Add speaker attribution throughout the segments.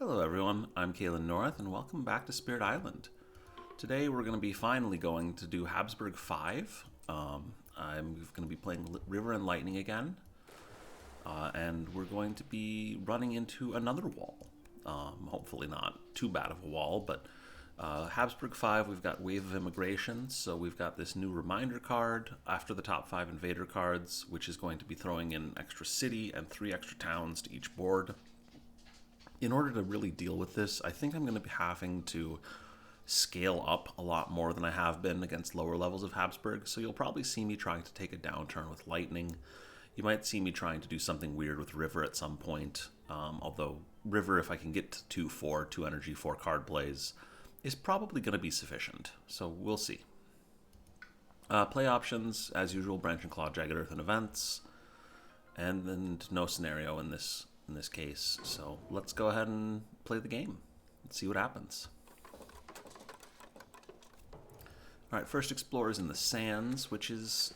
Speaker 1: Hello everyone, I'm Kalen North and welcome back to Spirit Island. Today we're going to be finally going to do Habsburg 5. I'm going to be playing River and Lightning again. And we're going to be running into another wall. Hopefully not too bad of a wall, but Habsburg 5, we've got Wave of Immigration, so we've got this new reminder card after the top 5 invader cards, which is going to be throwing in extra city and 3 extra towns to each board. In order to really deal with this, I think I'm going to be having to scale up a lot more than I have been against lower levels of Habsburg, so you'll probably see me trying to take a downturn with Lightning. You might see me trying to do something weird with River at some point, although River, if I can get to 2-4, 2 energy, 4 card plays, is probably going to be sufficient, so we'll see. Play options, as usual, Branch and Claw, Jagged Earth, and Events, and then no scenario in this case. So let's go ahead and play the game. Let's see what happens. Alright, first Explorer's in the Sands, which is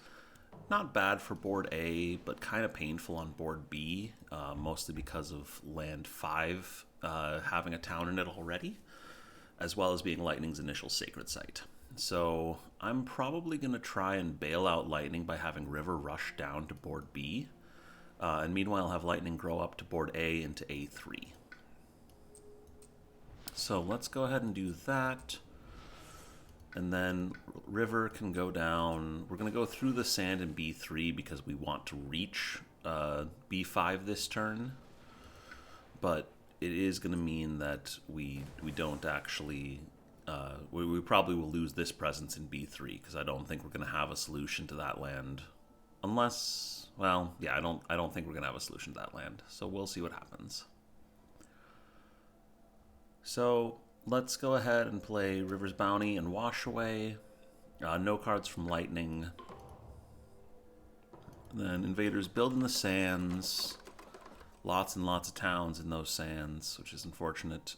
Speaker 1: not bad for board A, but kind of painful on board B, mostly because of land 5 having a town in it already, as well as being Lightning's initial sacred site. So I'm probably going to try and bail out Lightning by having River rush down to board B. And meanwhile, have Lightning grow up to board A into A3. So let's go ahead and do that. And then River can go down. We're going to go through the sand in B3 because we want to reach B5 this turn. But it is going to mean that we don't actually... we probably will lose this presence in B3 because I don't think we're going to have a solution to that land. Unless... Well, yeah, I don't think we're going to have a solution to that land, so we'll see what happens. So let's go ahead and play River's Bounty and Wash Away. No cards from Lightning. Then Invaders build in the Sands. Lots and lots of towns in those sands, which is unfortunate.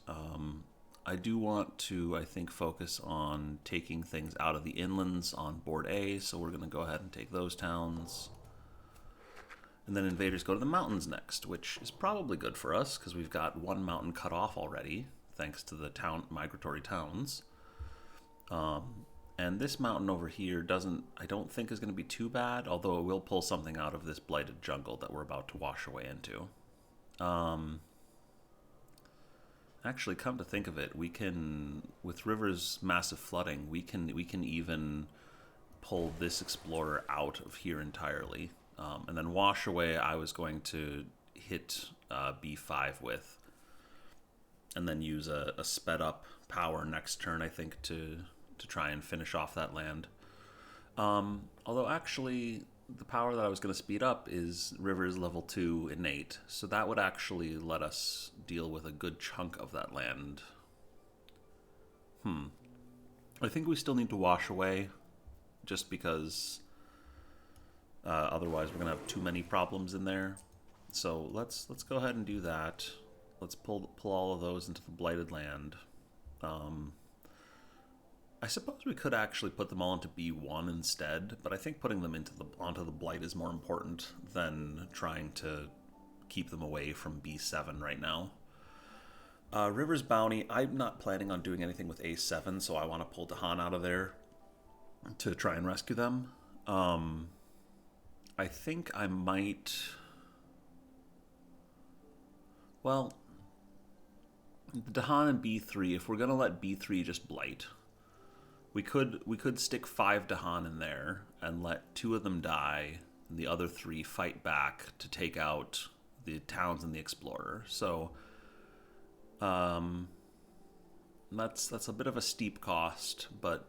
Speaker 1: I do want to, I think, focus on taking things out of the inlands on board A, so we're going to go ahead and take those towns. And then Invaders go to the mountains next, which is probably good for us, because we've got one mountain cut off already, thanks to the migratory towns. And this mountain over here I don't think is going to be too bad, although it will pull something out of this blighted jungle that we're about to wash away into. Actually, come to think of it, we can, with River's massive flooding, we can even pull this Explorer out of here entirely. And then Wash Away I was going to hit B5 with, and then use a sped up power next turn, I think, to try and finish off that land. Although actually the power that I was going to speed up is River's level 2 innate, so that would actually let us deal with a good chunk of that land. I think we still need to Wash Away, just because... otherwise, we're going to have too many problems in there. So let's go ahead and do that. Let's pull all of those into the blighted land. I suppose we could actually put them all into B1 instead, but I think putting them onto the blight is more important than trying to keep them away from B7 right now. River's Bounty, I'm not planning on doing anything with A7, so I want to pull Dahan out of there to try and rescue them. I think I might... Well, Dahan and B3, if we're going to let B3 just blight, we could stick 5 Dahan in there and let 2 of them die, and the other 3 fight back to take out the towns and the Explorer. So, that's a bit of a steep cost, but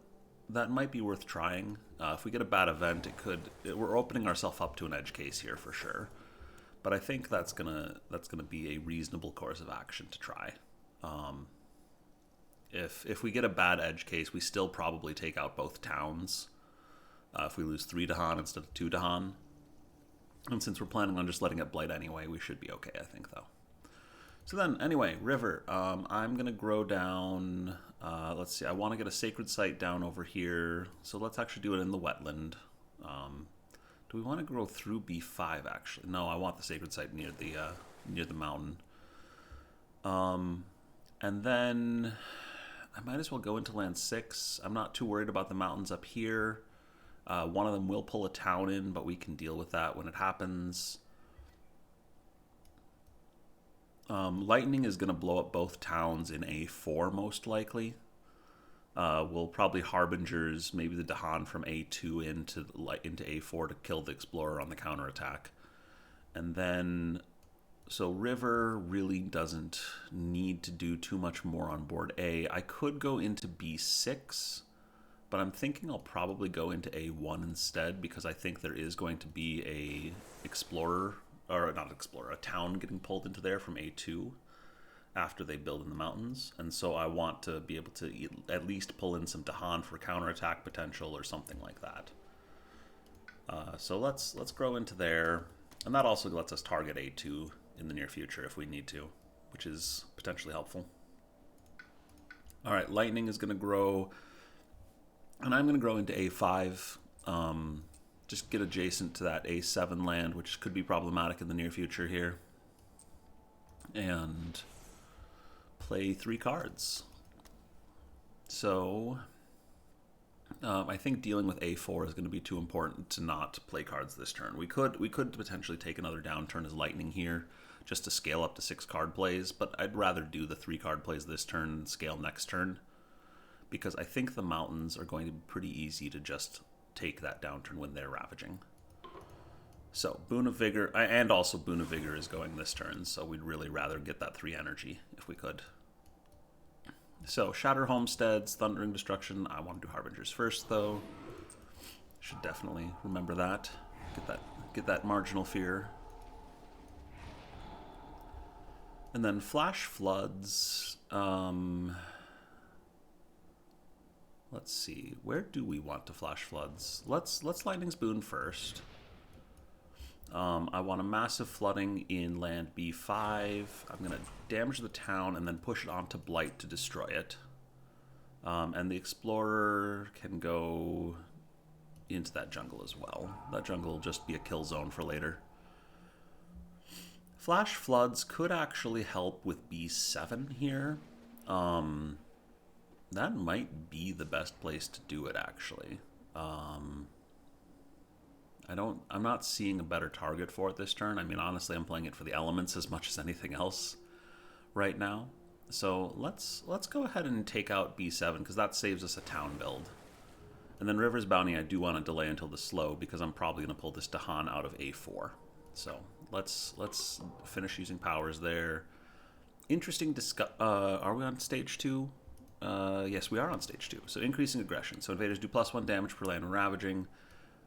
Speaker 1: that might be worth trying. If we get a bad event, we're opening ourselves up to an edge case here for sure. But I think that's gonna be a reasonable course of action to try. If we get a bad edge case, we still probably take out both towns. If we lose 3 Dahan instead of 2 Dahan. And since we're planning on just letting it blight anyway, we should be okay, I think, though. So then, anyway, River. I'm going to grow down... let's see, I want to get a sacred site down over here. So let's actually do it in the wetland. Do we want to grow through B5, actually? No, I want the sacred site near the mountain. And then I might as well go into land 6. I'm not too worried about the mountains up here. One of them will pull a town in, but we can deal with that when it happens. Lightning is going to blow up both towns in A4 most likely. We'll probably Harbingers, maybe the Dahan from A2 into A4 to kill the Explorer on the counterattack. And then, so River really doesn't need to do too much more on board A. I could go into B6, but I'm thinking I'll probably go into A1 instead because I think there is going to be a Explorer, or not Explorer, a town getting pulled into there from A2 after they build in the mountains. And so I want to be able to at least pull in some Dahan for counterattack potential or something like that. So let's grow into there. And that also lets us target A2 in the near future if we need to, which is potentially helpful. All right, Lightning is going to grow, and I'm going to grow into A5. Just get adjacent to that A7 land, which could be problematic in the near future here. And play 3 cards. So I think dealing with A4 is going to be too important to not play cards this turn. We could potentially take another downturn as Lightning here, just to scale up to 6 card plays, but I'd rather do the 3 card plays this turn and scale next turn, because I think the mountains are going to be pretty easy to just take that downturn when they're ravaging. So Boon of Vigor, and also Boon of Vigor is going this turn, so we'd really rather get that 3 energy if we could. So Shatter Homesteads, Thundering Destruction. I want to do Harbingers first, though. Should definitely remember that. Get that marginal fear. And then Flash Floods. Let's see. Where do we want to Flash Floods? Let's Lightning's Boon first. I want a massive flooding in land B5. I'm going to damage the town and then push it onto Blight to destroy it. And the Explorer can go into that jungle as well. That jungle will just be a kill zone for later. Flash Floods could actually help with B7 here. That might be the best place to do it, actually. I'm not seeing a better target for it this turn. I mean, honestly, I'm playing it for the elements as much as anything else right now. So let's go ahead and take out B7, because that saves us a town build. And then River's Bounty, I do want to delay until the slow, because I'm probably going to pull this Dahan out of A4. So let's finish using powers there. Interesting are we on stage 2? Yes, we are on stage 2. So increasing aggression. So invaders do +1 damage per land and ravaging.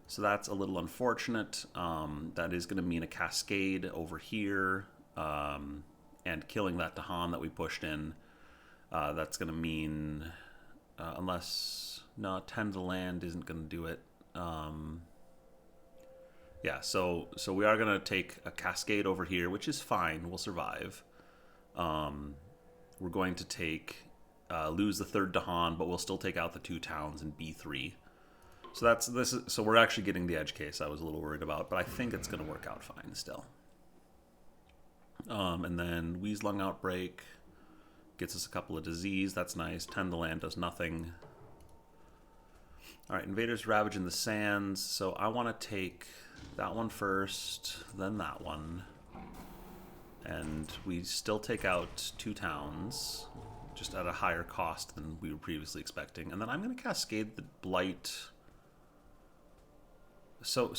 Speaker 1: So that's a little unfortunate. That is going to mean a cascade over here, and killing that Dahan that we pushed in. That's going to mean, unless, no, 10 to land isn't going to do it. Yeah, so we are going to take a cascade over here, which is fine. We'll survive. We're going to take lose the 3rd Dahan, but we'll still take out the 2 towns in B3. So we're actually getting the edge case I was a little worried about, but I think it's going to work out fine still. And then Weaslung Outbreak gets us a couple of disease. That's nice. 10 to land does nothing. All right, Invaders Ravage in the Sands. So I want to take that one first, then that one. And we still take out 2 towns, just at a higher cost than we were previously expecting. And then I'm going to cascade the Blight. So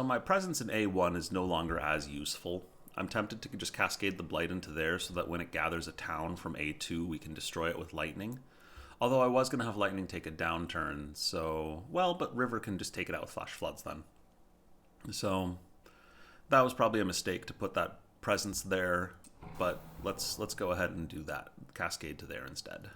Speaker 1: my presence in A1 is no longer as useful. I'm tempted to just cascade the Blight into there so that when it gathers a town from A2, we can destroy it with Lightning. Although I was going to have Lightning take a downturn, so... Well, but River can just take it out with Flash Floods then. So that was probably a mistake to put that presence there, but let's go ahead and do that. Cascade to there instead.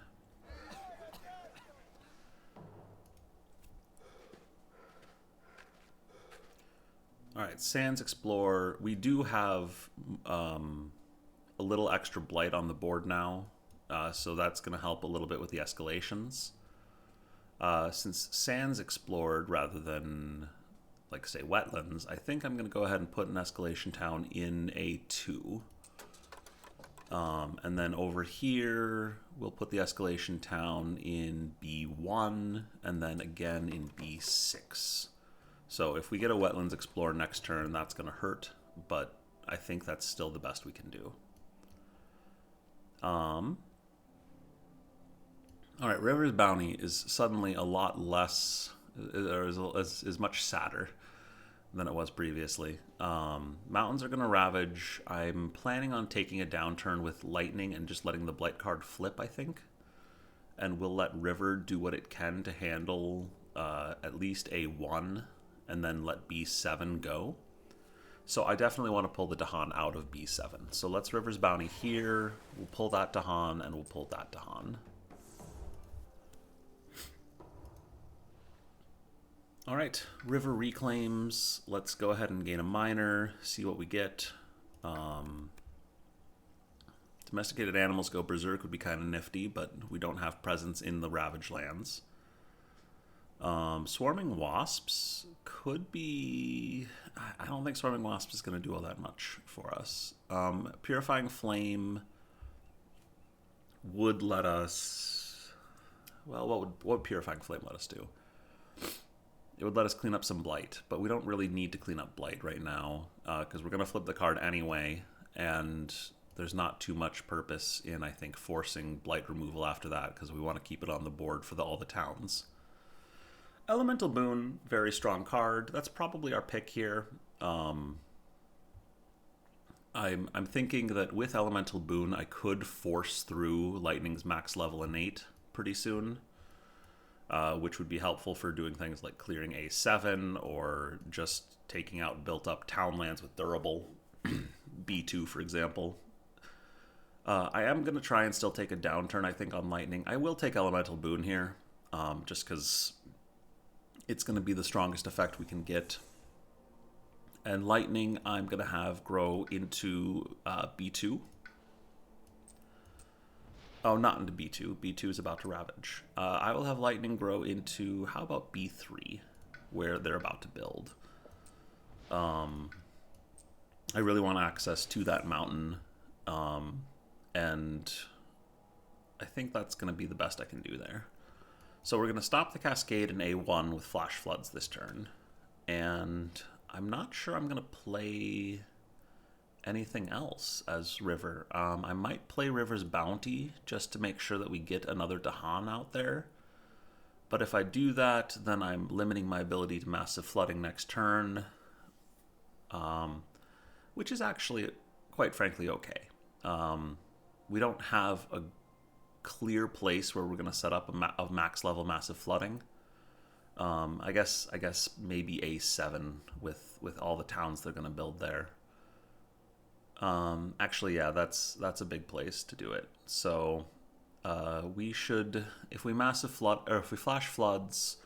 Speaker 1: All right, Sands Explore. We do have a little extra Blight on the board now, so that's going to help a little bit with the escalations. Since Sands explored rather than, like, say, Wetlands, I think I'm going to go ahead and put an escalation town in A2. And then over here, we'll put the escalation town in B1 and then again in B6. So if we get a Wetlands Explorer next turn, that's going to hurt, but I think that's still the best we can do. All right, River's Bounty is suddenly a lot less, or is much sadder than it was previously. Mountains are going to ravage. I'm planning on taking a downturn with lightning and just letting the blight card flip, I think. And we'll let River do what it can to handle at least A1 and then let B7 go. So I definitely want to pull the Dahan out of B7. So let's River's Bounty here. We'll pull that Dahan and we'll pull that Dahan. All right, River reclaims. Let's go ahead and gain a minor, see what we get. Domesticated animals go berserk would be kind of nifty, but we don't have presence in the ravaged lands. Swarming wasps could be... I don't think Swarming wasps is going to do all that much for us. Purifying flame would let us... Well, what would Purifying flame let us do? It would let us clean up some blight, but we don't really need to clean up blight right now because we're going to flip the card anyway, and there's not too much purpose in, I think, forcing blight removal after that because we want to keep it on the board for all the towns. Elemental Boon, very strong card. That's probably our pick here. I'm thinking that with Elemental Boon, I could force through Lightning's max level innate pretty soon. Which would be helpful for doing things like clearing A7 or just taking out built-up townlands with durable, B2, for example. I am going to try and still take a downturn, I think, on Lightning. I will take Elemental Boon here, just because it's going to be the strongest effect we can get. And Lightning, I'm going to have grow into B2. Oh, not into B2. B2 is about to ravage. I will have Lightning grow into, how about B3, where they're about to build. I really want access to that mountain, and I think that's going to be the best I can do there. So we're going to stop the Cascade in A1 with Flash Floods this turn, and I'm not sure I'm going to play anything else as River. I might play River's Bounty just to make sure that we get another Dahan out there. But if I do that, then I'm limiting my ability to massive flooding next turn, which is actually, quite frankly, okay. We don't have a clear place where we're going to set up a max level massive flooding. I guess maybe A7 with all the towns they're going to build there. Actually, yeah, that's a big place to do it. So we should, if we massive flood, or if we flash floods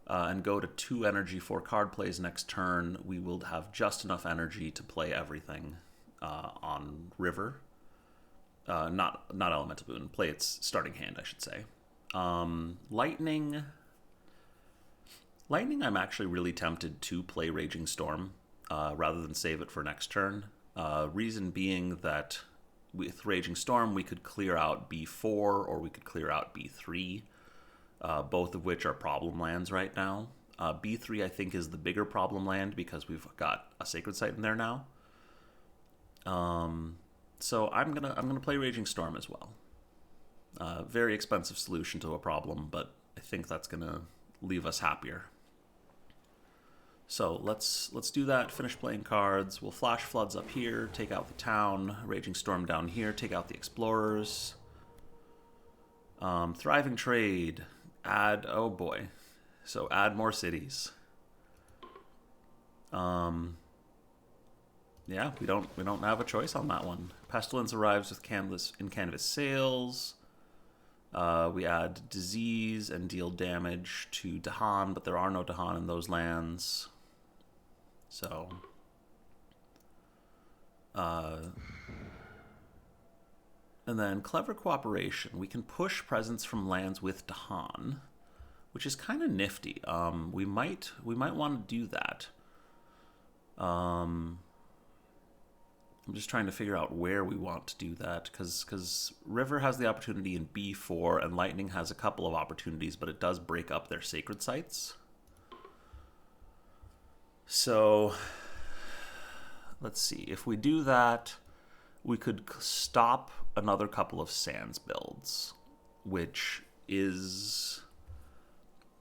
Speaker 1: and go to 2 energy for card plays next turn, we will have just enough energy to play everything on River. Not Elemental Boon, play its starting hand, I should say. Lightning, I'm actually really tempted to play Raging Storm rather than save it for next turn. Reason being that with Raging Storm, we could clear out B4 or we could clear out B3, both of which are problem lands right now. B3, I think, is the bigger problem land because we've got a Sacred Site in there now. So I'm gonna play Raging Storm as well. Very expensive solution to a problem, but I think that's gonna leave us happier. So let's do that, finish playing cards. We'll Flash Floods up here, take out the town. Raging Storm down here, take out the Explorers. Thriving Trade, add, oh boy. So add more cities. Yeah, we don't have a choice on that one. Pestilence arrives with canvas sales. We add disease and deal damage to Dahan, but there are no Dahan in those lands. So, and then Clever Cooperation. We can push presence from lands with Dahan, which is kind of nifty. We might want to do that. I'm just trying to figure out where we want to do that, because River has the opportunity in B4, and Lightning has a couple of opportunities, but it does break up their sacred sites. So, let's see. If we do that, we could stop another couple of Sands builds, which is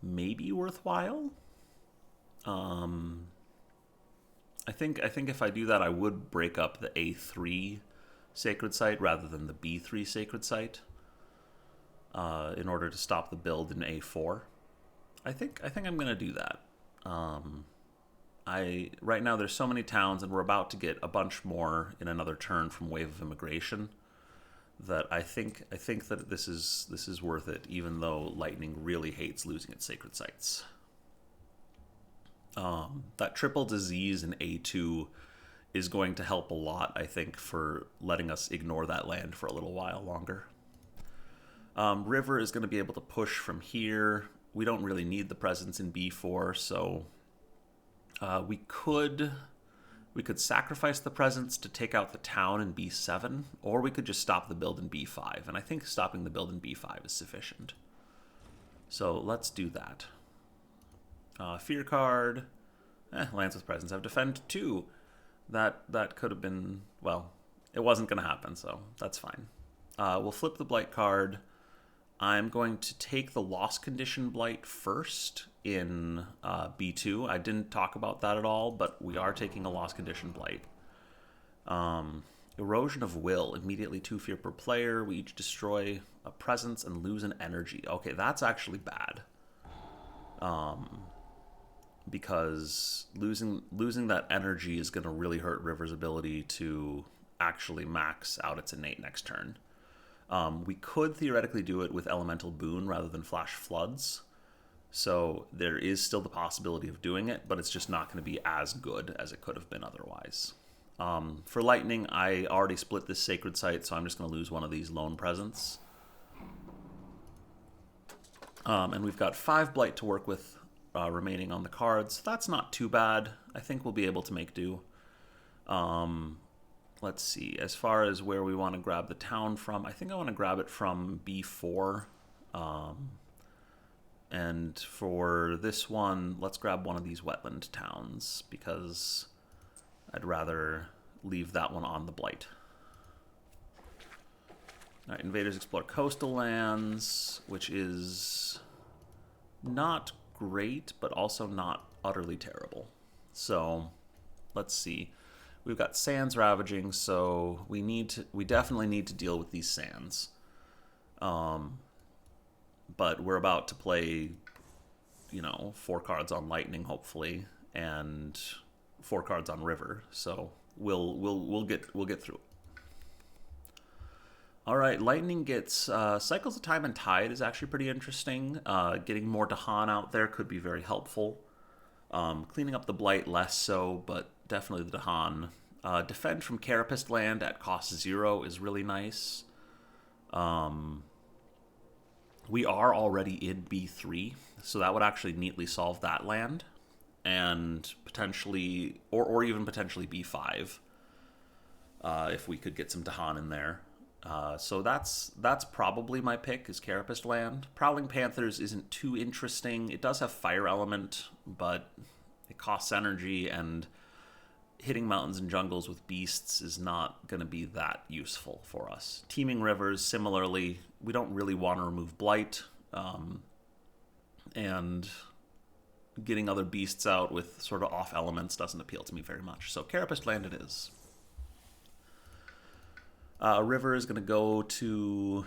Speaker 1: maybe worthwhile. I think if I do that, I would break up the A3 sacred site rather than the B3 sacred site in order to stop the build in A4. I think I'm going to do that. Right now there's so many towns, and we're about to get a bunch more in another turn from Wave of Immigration, that I think that this is worth it, even though Lightning really hates losing its sacred sites. That triple disease in A2 is going to help a lot, I think, for letting us ignore that land for a little while longer. River is going to be able to push from here. We don't really need the presence in B4, so we could sacrifice the presence to take out the town in B7, or we could just stop the build in B5, and I think stopping the build in B5 is sufficient. So let's do that. Fear card. Lands with presence have defend 2. That could have been, well, it wasn't going to happen, so that's fine. We'll flip the blight card. I'm going to take the loss condition blight first in B2. I didn't talk about that at all, but we are taking a loss condition blight. Erosion of will. Immediately 2 fear per player. We each destroy a presence and lose an energy. Okay, that's actually bad. Because losing that energy is going to really hurt River's ability to actually max out its innate next turn. We could theoretically do it with Elemental Boon rather than Flash Floods, so there is still the possibility of doing it, but it's just not going to be as good as it could have been otherwise. For Lightning, I already split this Sacred Site, so I'm just going to lose one of these Lone Presence. And we've got 5 Blight to work with remaining on the cards. That's not too bad. I think we'll be able to make do. Let's see. As far as where we want to grab the town from, I think I want to grab it from B4. And for this one, let's grab one of these wetland towns, because I'd rather leave that one on the blight. All right, invaders explore coastal lands, which is not great, but also not utterly terrible. So let's see. We've got sands ravaging, so we definitely need to deal with these sands. But we're about to play, 4 cards on lightning, hopefully, and 4 cards on river. So we'll get through it. All right, lightning gets cycles of time and tide is actually pretty interesting. Getting more Dahan out there could be very helpful. Cleaning up the blight less so, but definitely the Dahan. Defend from Carapace land at cost 0 is really nice. We are already in B3, so that would actually neatly solve that land, and potentially, or even potentially B5, if we could get some Dahan in there. So that's probably my pick, is Carapace land. Prowling Panthers isn't too interesting. It does have Fire Element, but it costs energy, and hitting mountains and jungles with beasts is not going to be that useful for us. Teeming Rivers, similarly, we don't really want to remove Blight, and getting other beasts out with sort of off elements doesn't appeal to me very much. So Carapace land it is. River is going to go to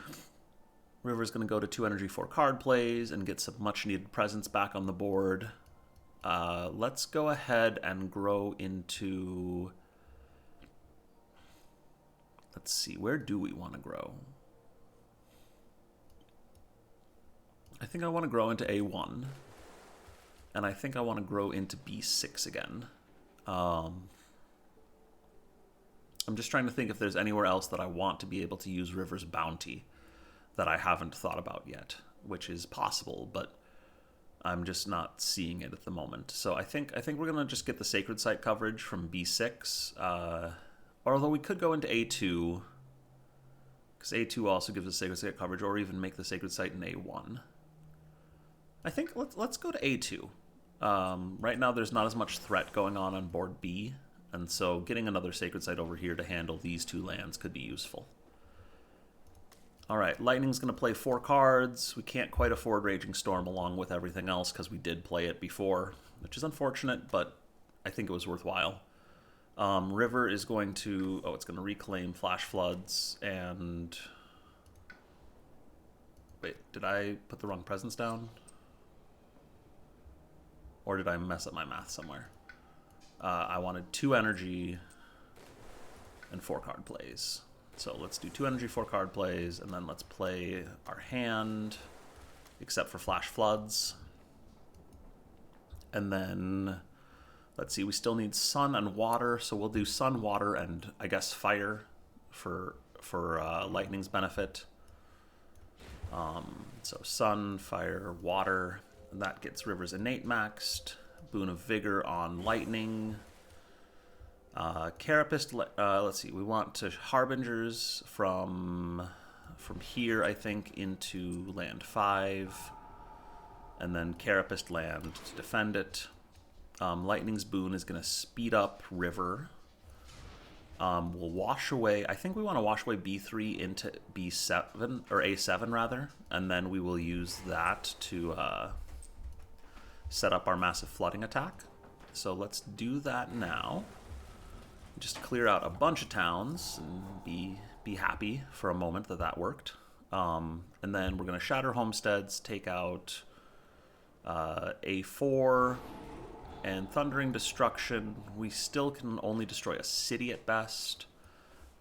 Speaker 1: 2 energy 4 card plays and get some much needed presence back on the board. Let's go ahead and grow into, let's see, where do we want to grow? I think I want to grow into A1, and I think I want to grow into B6 again. I'm just trying to think if there's anywhere else that I want to be able to use River's Bounty that I haven't thought about yet, which is possible, but I'm just not seeing it at the moment. So I think we're going to just get the Sacred Site coverage from B6. Although we could go into A2, because A2 also gives us Sacred Site coverage, or even make the Sacred Site in A1. I think let's go to A2. Right now there's not as much threat going on board B, and so getting another Sacred Site over here to handle these 2 lands could be useful. Alright, Lightning's going to play 4 cards. We can't quite afford Raging Storm along with everything else because we did play it before, which is unfortunate, but I think it was worthwhile. River is going to... Oh, it's going to reclaim Flash Floods, and... Wait, did I put the wrong presence down? Or did I mess up my math somewhere? I wanted 2 energy and 4 card plays. So let's do 2 energy, 4 card plays, and then let's play our hand, except for Flash Floods. And then, let's see, we still need sun and water, so we'll do sun, water, and I guess fire for Lightning's benefit. So sun, fire, water, and that gets River's Innate maxed. Boon of Vigor on Lightning. Carapist, let's see, we want to Harbingers from here, I think, into land 5. And then Carapist land to defend it. Lightning's Boon is going to speed up River. We'll wash away, I think we want to wash away B3 into B7, or A7 rather. And then we will use that to set up our massive flooding attack. So let's do that now. Just clear out a bunch of towns and be happy for a moment that that worked. And then we're going to shatter homesteads, take out A4, and Thundering Destruction. We still can only destroy a city at best,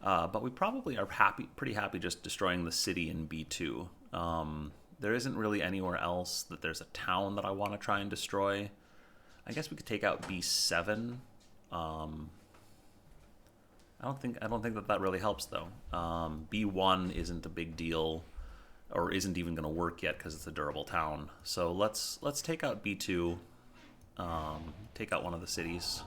Speaker 1: but we probably are pretty happy just destroying the city in B2. There isn't really anywhere else that there's a town that I want to try and destroy. I guess we could take out B7. I don't think that really helps though. B1 isn't a big deal, or isn't even going to work yet because it's a durable town. So let's take out B2. Take out one of the cities.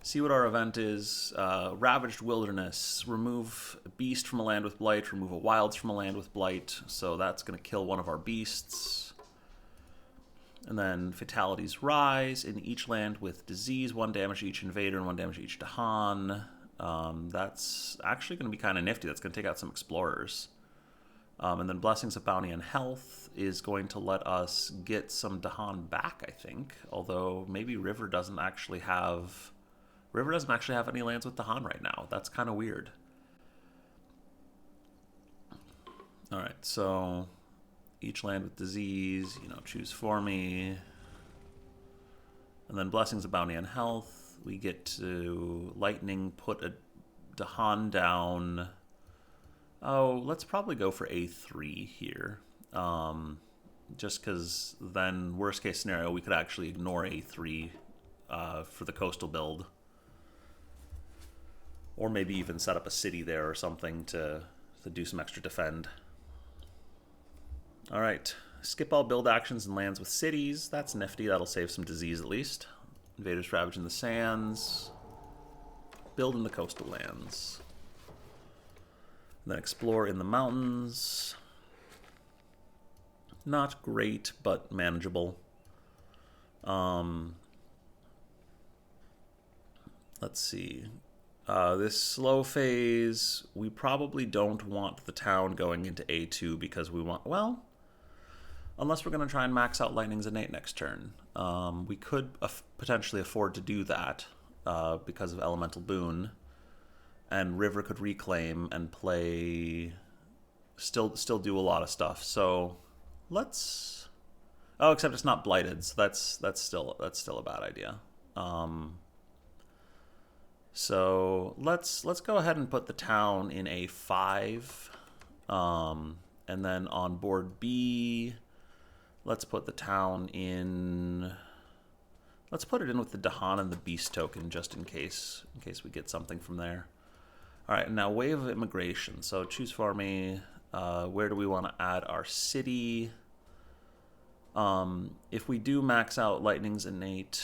Speaker 1: See what our event is. Ravaged Wilderness. Remove a beast from a land with blight. Remove a wilds from a land with blight. So that's going to kill one of our beasts. And then Fatalities Rise in each land with disease. 1 damage to each invader and 1 damage to each Dahan. That's actually going to be kind of nifty. That's going to take out some explorers. And then Blessings of Bounty and Health is going to let us get some Dahan back, I think. Although maybe River doesn't actually have any lands with Dahan right now. That's kind of weird. All right, so each land with disease, choose for me. And then Blessings of Bounty and Health. We get to Lightning, put a Dahan down. Oh, let's probably go for A3 here. Just because then, worst case scenario, we could actually ignore A3 for the coastal build. Or maybe even set up a city there or something to do some extra defend. Alright, skip all build actions and lands with cities. That's nifty, that'll save some disease at least. Invaders Ravage in the Sands. Build in the coastal lands. And then explore in the mountains. Not great, but manageable. Let's see. This slow phase, we probably don't want the town going into A2 because we want, well, unless we're going to try and max out Lightning's Innate next turn. We could potentially afford to do that because of Elemental Boon. And River could reclaim and play, still do a lot of stuff. So let's, oh, except it's not blighted, so that's still a bad idea. So let's go ahead and put the town in A5, and then on board B, let's put the town in. Let's put it in with the Dahan and the Beast token just in case we get something from there. All right, now Wave of Immigration. So choose for me. Where do we want to add our city? If we do max out Lightning's Innate,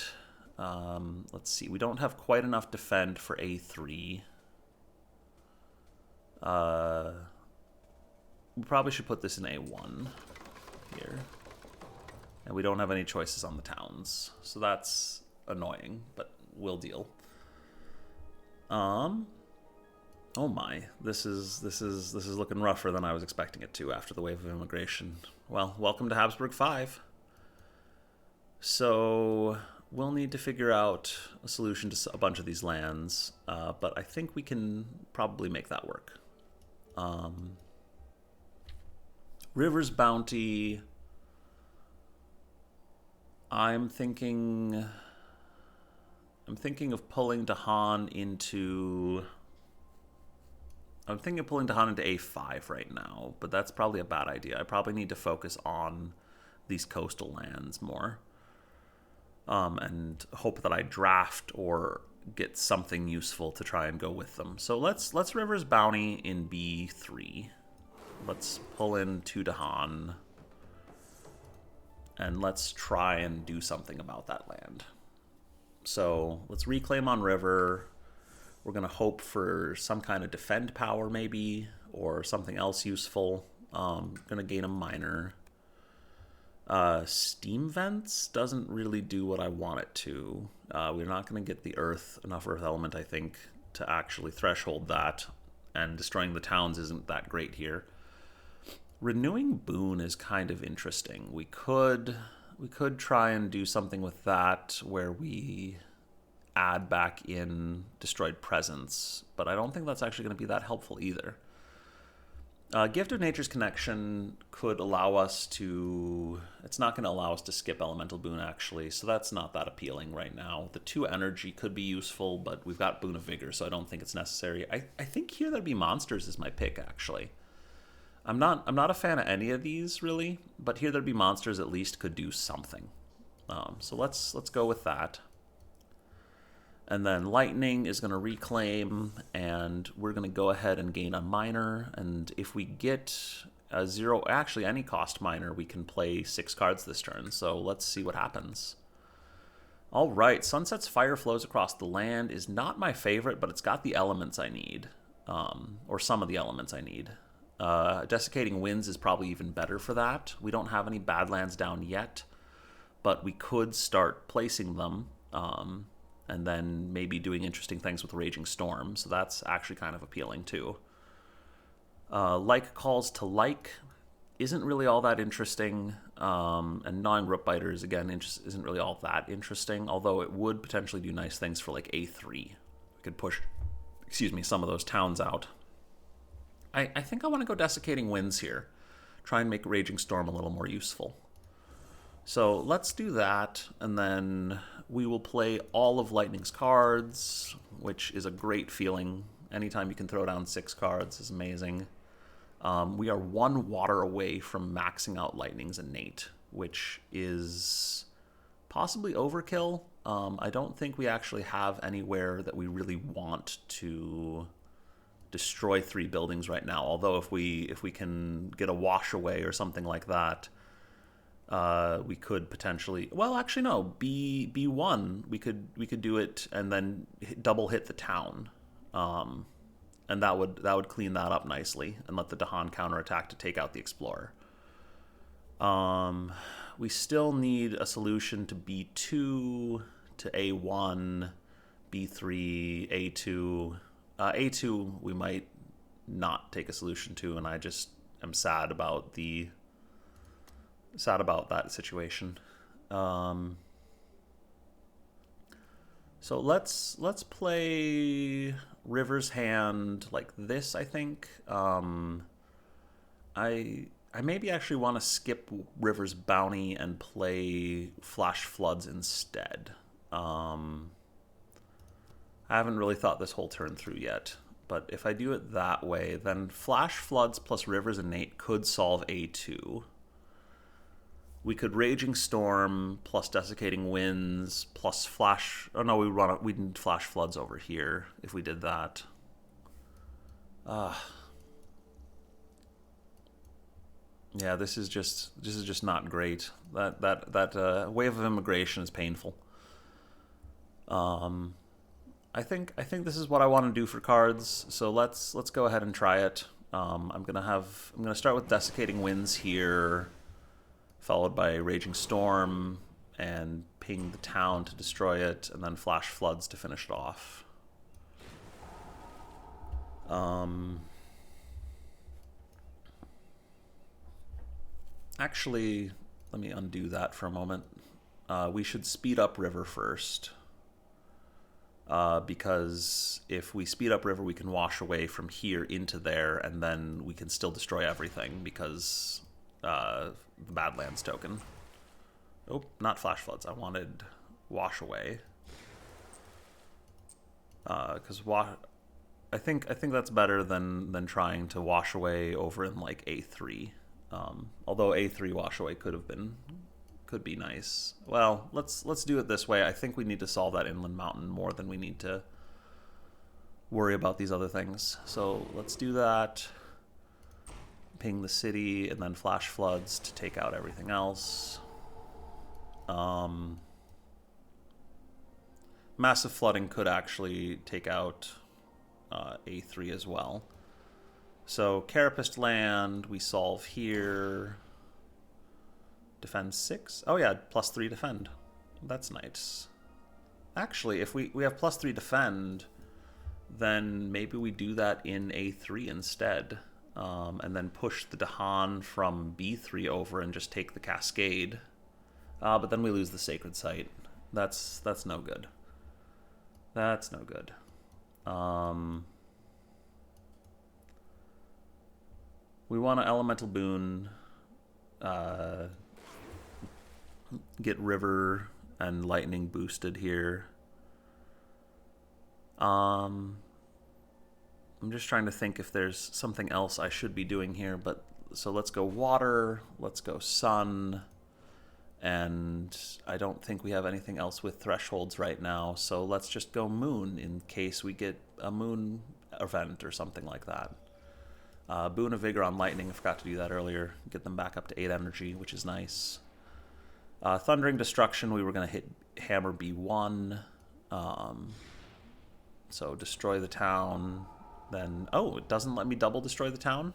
Speaker 1: Let's see. We don't have quite enough defend for A3. We probably should put this in A1 here. And we don't have any choices on the towns. So that's annoying, but we'll deal. Oh my, this is looking rougher than I was expecting it to after the wave of immigration. Well, welcome to Habsburg 5. So we'll need to figure out a solution to a bunch of these lands, but I think we can probably make that work. River's Bounty. I'm thinking of pulling Dahan into... I'm thinking of pulling Dahan into A5 right now, but that's probably a bad idea. I probably need to focus on these coastal lands more. And hope that I draft or get something useful to try and go with them. So let's River's Bounty in B3. Let's pull in to Dahan. And let's try and do something about that land. So let's reclaim on River. We're going to hope for some kind of defend power maybe, or something else useful. Going to gain a minor. Steam Vents doesn't really do what I want it to. We're not going to get the enough earth element, I think, to actually threshold that. And destroying the towns isn't that great here. Renewing Boon is kind of interesting. We could try and do something with that where we add back in Destroyed Presence, but I don't think that's actually going to be that helpful either. Gift of Nature's Connection could allow us to... It's not going to allow us to skip Elemental Boon, actually, so that's not that appealing right now. The 2 energy could be useful, but we've got Boon of Vigor, so I don't think it's necessary. I think here that'd be Monsters is my pick, actually. I'm not a fan of any of these, really, but here there'd be Monsters at least could do something. So let's go with that. And then Lightning is going to reclaim, and we're going to go ahead and gain a minor. And if we get a 0, actually any cost minor, we can play 6 cards this turn. So let's see what happens. All right, Sunset's Fire Flows Across the Land is not my favorite, but it's got the elements I need, or some of the elements I need. Desiccating Winds is probably even better for that. We don't have any Badlands down yet, but we could start placing them. And then maybe doing interesting things with Raging Storm. So that's actually kind of appealing too. Like Calls to Like isn't really all that interesting. And Gnawing Rootbiters, again, isn't really all that interesting. Although it would potentially do nice things for like A3. We could push, some of those towns out. I think I want to go Desiccating Winds here. Try and make Raging Storm a little more useful. So let's do that, and then we will play all of Lightning's cards, which is a great feeling. Anytime you can throw down 6 cards is amazing. We are 1 water away from maxing out Lightning's innate, which is possibly overkill. I don't think we actually have anywhere that we really want to destroy 3 buildings right now. Although if we can get a wash away or something like that, we could potentially... Well, actually, no. B1, we could do it and then double hit the town. And that would clean that up nicely and let the Dahan counterattack to take out the Explorer. We still need a solution to B2, to A1, B3, A2. A2 we might not take a solution to, and I just am sad about that situation. So let's play River's Hand like this, I think. I maybe actually want to skip River's Bounty and play Flash Floods instead. I haven't really thought this whole turn through yet, but if I do it that way, then Flash Floods plus River's Innate could solve A2. We could Raging Storm plus Desiccating Winds plus Flash... Oh no, we need Flash Floods over here if we did that. Yeah, this is just not great. That wave of immigration is painful. I think this is what I want to do for cards. So let's go ahead and try it. I'm gonna start with Desiccating Winds here, followed by Raging Storm, and ping the town to destroy it, and then Flash Floods to finish it off. Actually, let me undo that for a moment. We should speed up River first. Because if we speed up River, we can wash away from here into there, and then we can still destroy everything because the Badlands token. Oh, not Flash Floods. I wanted Wash Away. Because I think that's better than trying to wash away over in like A3. Although A3 wash away could be nice. Well, let's do it this way. I think we need to solve that inland mountain more than we need to worry about these other things. So let's do that. Ping the city and then Flash Floods to take out everything else. Massive Flooding could actually take out A3 as well. So Carapist land, we solve here. Defend 6? Oh yeah, +3 defend. That's nice. Actually, if we have +3 defend, then maybe we do that in A3 instead. And then push the Dahan from B3 over and just take the Cascade. But then we lose the Sacred Site. That's no good. That's no good. We want an Elemental Boon. Get River and Lightning boosted here. I'm just trying to think if there's something else I should be doing here, but so let's go Water, let's go Sun, and I don't think we have anything else with thresholds right now, so let's just go Moon in case we get a Moon event or something like that. Boon of Vigor on Lightning, I forgot to do that earlier. Get them back up to 8 energy, which is nice. Thundering Destruction, we were going to hit Hammer B1. So destroy the town. Then, oh, it doesn't let me double destroy the town?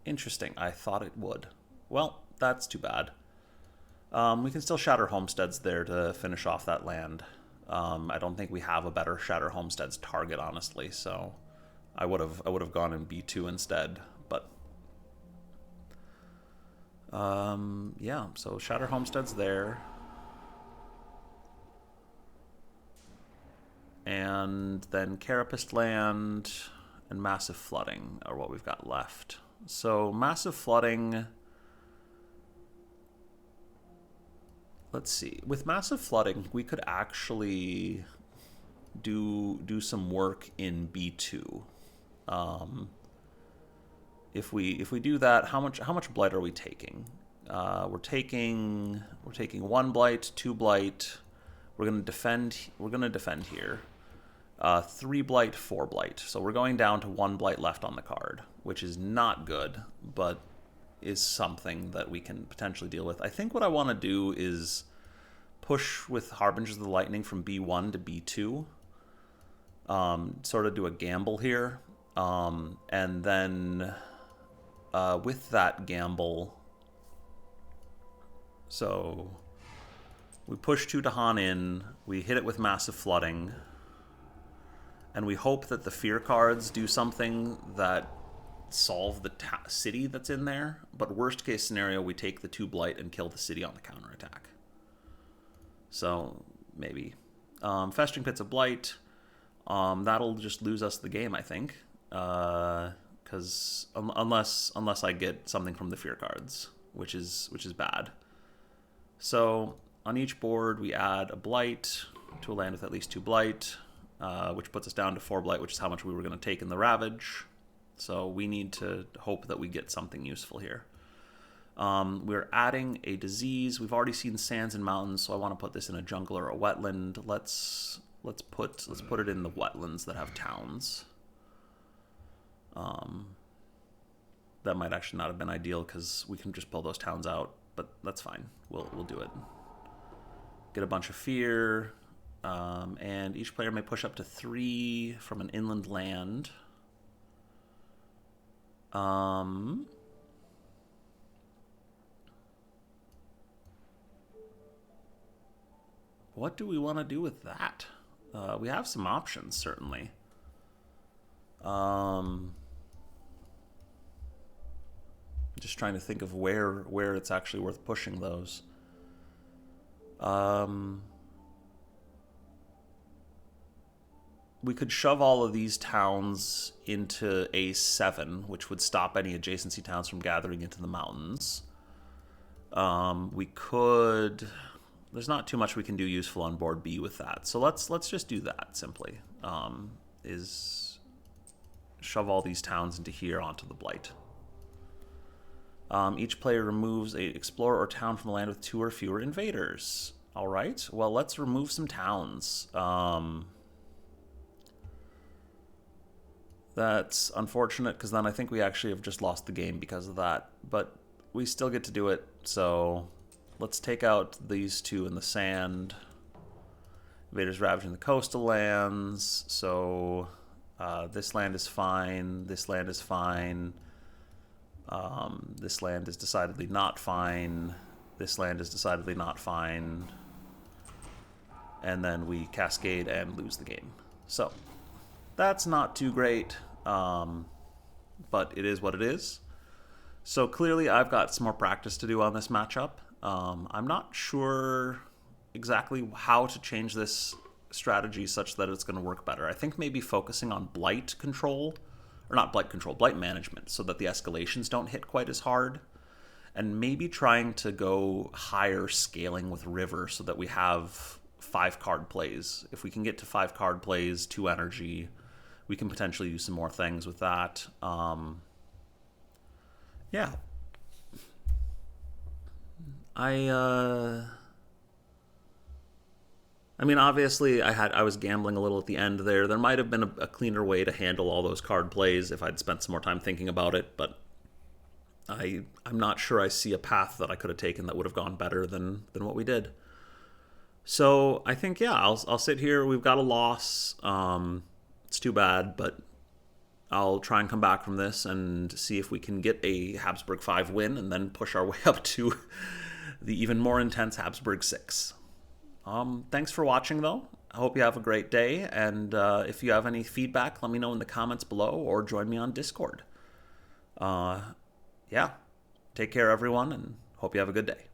Speaker 1: Interesting. I thought it would. Well, that's too bad. We can still Shatter Homesteads there to finish off that land. I don't think we have a better Shatter Homesteads target, honestly, so I would have gone in B2 instead, but yeah, so Shatter Homestead's there. And then Carapist land and Massive Flooding are what we've got left. So Massive Flooding, let's see. With Massive Flooding, we could actually do some work in B2. If we do that, how much blight are we taking? We're taking 1 blight, 2 blight. We're gonna defend here. 3 blight, 4 blight. So we're going down to 1 blight left on the card, which is not good, but is something that we can potentially deal with. I think what I want to do is push with Harbingers of the Lightning from B1 to B2. Sort of do a gamble here. And then with that gamble, so we push 2 Dahan in, we hit it with Massive Flooding, and we hope that the Fear cards do something that solve the city that's in there, but worst case scenario, we take the 2 Blight and kill the city on the counterattack. So, maybe. Festering Pits of Blight, that'll just lose us the game, I think. Because unless I get something from the Fear cards, which is bad. So, on each board, we add a Blight to a land with at least 2 Blight, which puts us down to 4 Blight, which is how much we were going to take in the Ravage. So we need to hope that we get something useful here. We're adding a disease. We've already seen sands and mountains, so I want to put this in a jungle or a wetland. Let's put it in the wetlands that have towns. That might actually not have been ideal because we can just pull those towns out, but that's fine. We'll do it. get a bunch of fear, and each player may push up to 3 from an inland land. What do we want to do with that? We have some options, certainly. Just trying to think of where it's actually worth pushing those. We could shove all of these towns into A7, which would stop any adjacency towns from gathering into the mountains. We could... There's not too much we can do useful on board B with that. So let's just do that simply. Is shove all these towns into here onto the blight. Each player removes a explorer or town from the land with 2 or fewer invaders. All right. Well, let's remove some towns. That's unfortunate because then I think we actually have just lost the game because of that. But we still get to do it, so let's take out these 2 in the sand. Invaders ravaging the coastal lands, so this land is fine, this land is fine, this land is decidedly not fine, this land is decidedly not fine, and then we cascade and lose the game. So that's not too great, but it is what it is. So clearly I've got some more practice to do on this matchup. I'm not sure exactly how to change this strategy such that it's going to work better. I think maybe focusing on blight control, or not blight control, blight management, so that the escalations don't hit quite as hard, and maybe trying to go higher scaling with river so that we have 5 card plays. If we can get to 5 card plays, 2 energy, we can potentially do some more things with that. Yeah. I mean, obviously, I was gambling a little at the end there. There might have been a cleaner way to handle all those card plays if I'd spent some more time thinking about it, but I'm not sure I see a path that I could have taken that would have gone better than what we did. So I think, yeah, I'll sit here. We've got a loss. It's too bad, but I'll try and come back from this and see if we can get a Habsburg 5 win and then push our way up to the even more intense Habsburg 6. Thanks for watching, though. I hope you have a great day, and if you have any feedback, let me know in the comments below or join me on Discord. Yeah, take care, everyone, and hope you have a good day.